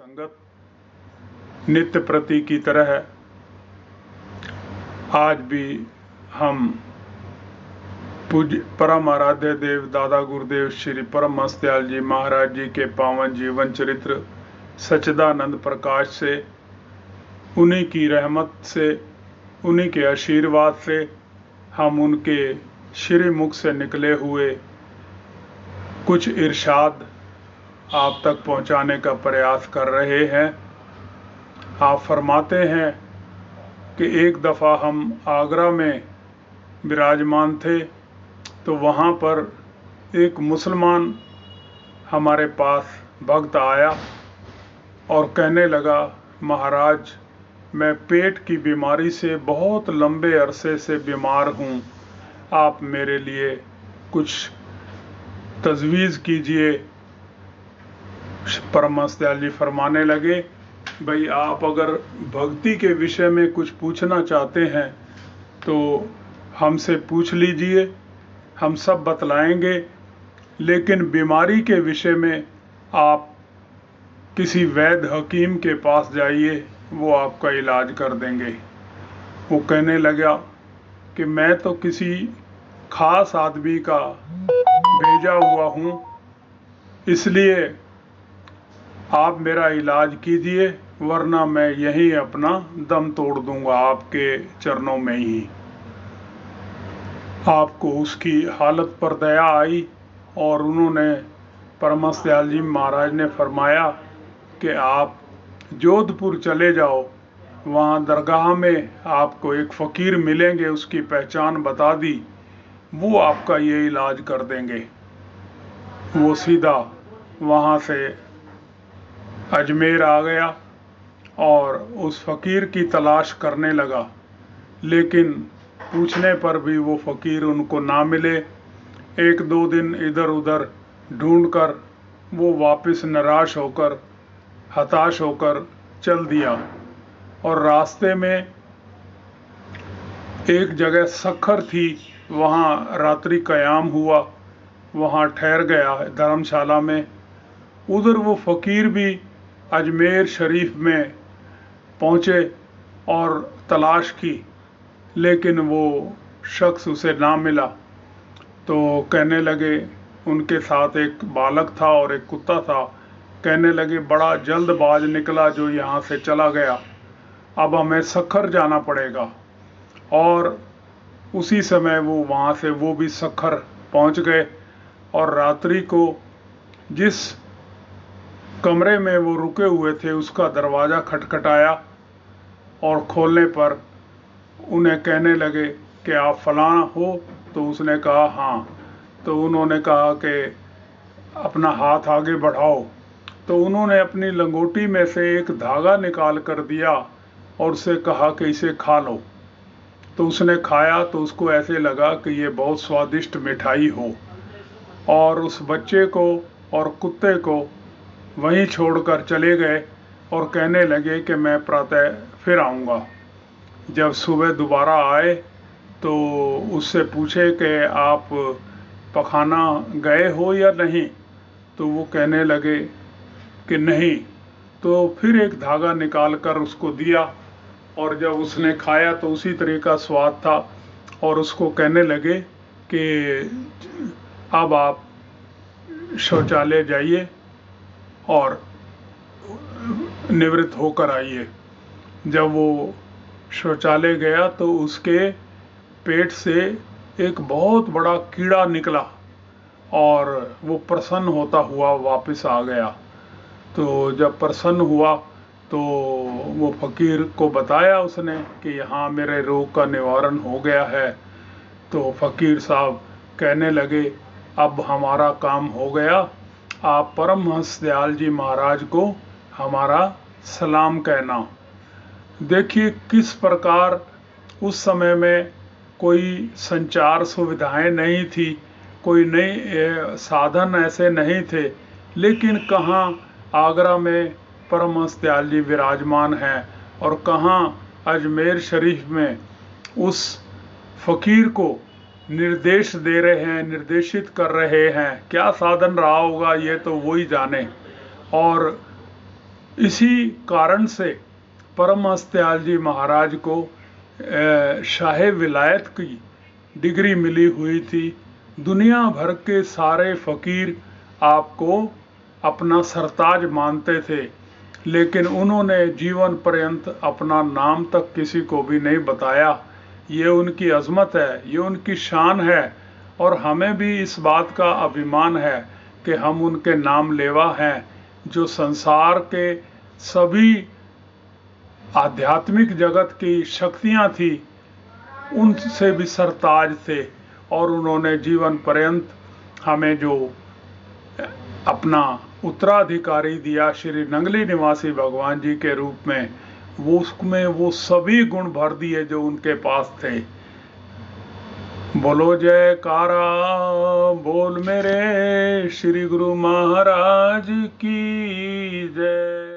संगत नित्य प्रति की तरह आज भी हम पूज्य परम आराध्य देव दादा गुरुदेव श्री परम हंस दयाल जी महाराज जी के पावन जीवन चरित्र सच्चिदानंद प्रकाश से, उन्हीं की रहमत से, उन्हीं के आशीर्वाद से हम उनके श्री मुख से निकले हुए कुछ इरशाद आप तक पहुंचाने का प्रयास कर रहे हैं। आप फरमाते हैं कि एक दफ़ा हम आगरा में विराजमान थे तो वहाँ पर एक मुसलमान हमारे पास भक्त आया और कहने लगा, महाराज मैं पेट की बीमारी से बहुत लंबे अरसे से बीमार हूँ, आप मेरे लिए कुछ तजवीज़ कीजिए। परम हंस दयाल जी फरमाने लगे, भाई आप अगर भक्ति के विषय में कुछ पूछना चाहते हैं तो हमसे पूछ लीजिए, हम सब बतलाएंगे, लेकिन बीमारी के विषय में आप किसी वैद्य हकीम के पास जाइए, वो आपका इलाज कर देंगे। वो कहने लगा कि मैं तो किसी खास आदमी का भेजा हुआ हूँ, इसलिए आप मेरा इलाज कीजिए, वरना मैं यहीं अपना दम तोड़ दूंगा आपके चरणों में ही। आपको उसकी हालत पर दया आई और उन्होंने परम हंस दयाल जी महाराज ने फरमाया कि आप जोधपुर चले जाओ, वहाँ दरगाह में आपको एक फ़कीर मिलेंगे, उसकी पहचान बता दी, वो आपका ये इलाज कर देंगे। वो सीधा वहाँ से अजमेर आ गया और उस फ़कीर की तलाश करने लगा, लेकिन पूछने पर भी वो फ़कीर उनको ना मिले। एक दो दिन इधर उधर ढूंढकर वो वापस निराश होकर, हताश होकर चल दिया और रास्ते में एक जगह सखर थी, वहाँ रात्रि क़याम हुआ, वहाँ ठहर गया धर्मशाला में। उधर वो फ़कीर भी अजमेर शरीफ में पहुँचे और तलाश की, लेकिन वो शख्स उसे ना मिला। तो कहने लगे, उनके साथ एक बालक था और एक कुत्ता था, कहने लगे बड़ा जल्दबाज निकला जो यहाँ से चला गया, अब हमें सखर जाना पड़ेगा। और उसी समय वो वहाँ से वो भी सखर पहुँच गए और रात्रि को जिस कमरे में वो रुके हुए थे उसका दरवाज़ा खटखटाया और खोलने पर उन्हें कहने लगे कि आप फलाना हो? तो उसने कहा हाँ। तो उन्होंने कहा कि अपना हाथ आगे बढ़ाओ। तो उन्होंने अपनी लंगोटी में से एक धागा निकाल कर दिया और उससे कहा कि इसे खा लो। तो उसने खाया तो उसको ऐसे लगा कि ये बहुत स्वादिष्ट मिठाई हो, और उस बच्चे को और कुत्ते को वहीं छोड़कर चले गए और कहने लगे कि मैं प्रातः फिर आऊँगा। जब सुबह दोबारा आए तो उससे पूछे कि आप पखाना गए हो या नहीं? तो वो कहने लगे कि नहीं। तो फिर एक धागा निकाल कर उसको दिया और जब उसने खाया तो उसी तरह का स्वाद था, और उसको कहने लगे कि अब आप शौचालय जाइए और निवृत्त होकर आइए। जब वो शौचालय गया तो उसके पेट से एक बहुत बड़ा कीड़ा निकला और वो प्रसन्न होता हुआ वापस आ गया। तो जब प्रसन्न हुआ तो वो फ़कीर को बताया उसने कि यहाँ मेरे रोग का निवारण हो गया है। तो फ़कीर साहब कहने लगे, अब हमारा काम हो गया, आप परम हंस दयाल जी महाराज को हमारा सलाम कहना। देखिए किस प्रकार उस समय में कोई संचार सुविधाएं नहीं थी, कोई नई साधन ऐसे नहीं थे, लेकिन कहाँ आगरा में परम हंस दयाल जी विराजमान हैं और कहाँ अजमेर शरीफ में उस फ़कीर को निर्देश दे रहे हैं, निर्देशित कर रहे हैं। क्या साधन रहा होगा ये तो वही जाने। और इसी कारण से परमहंस दयाल जी महाराज को शाहे विलायत की डिग्री मिली हुई थी। दुनिया भर के सारे फकीर आपको अपना सरताज मानते थे, लेकिन उन्होंने जीवन पर्यंत अपना नाम तक किसी को भी नहीं बताया। ये उनकी अजमत है, ये उनकी शान है, और हमें भी इस बात का अभिमान है कि हम उनके नाम लेवा हैं, जो संसार के सभी आध्यात्मिक जगत की शक्तियां थी उनसे भी सरताज थे, और उन्होंने जीवन पर्यंत हमें जो अपना उत्तराधिकारी दिया श्री नंगली निवासी भगवान जी के रूप में, वो उसमें वो सभी गुण भर दिए जो उनके पास थे। बोलो जयकारा बोल मेरे श्री गुरु महाराज की जय।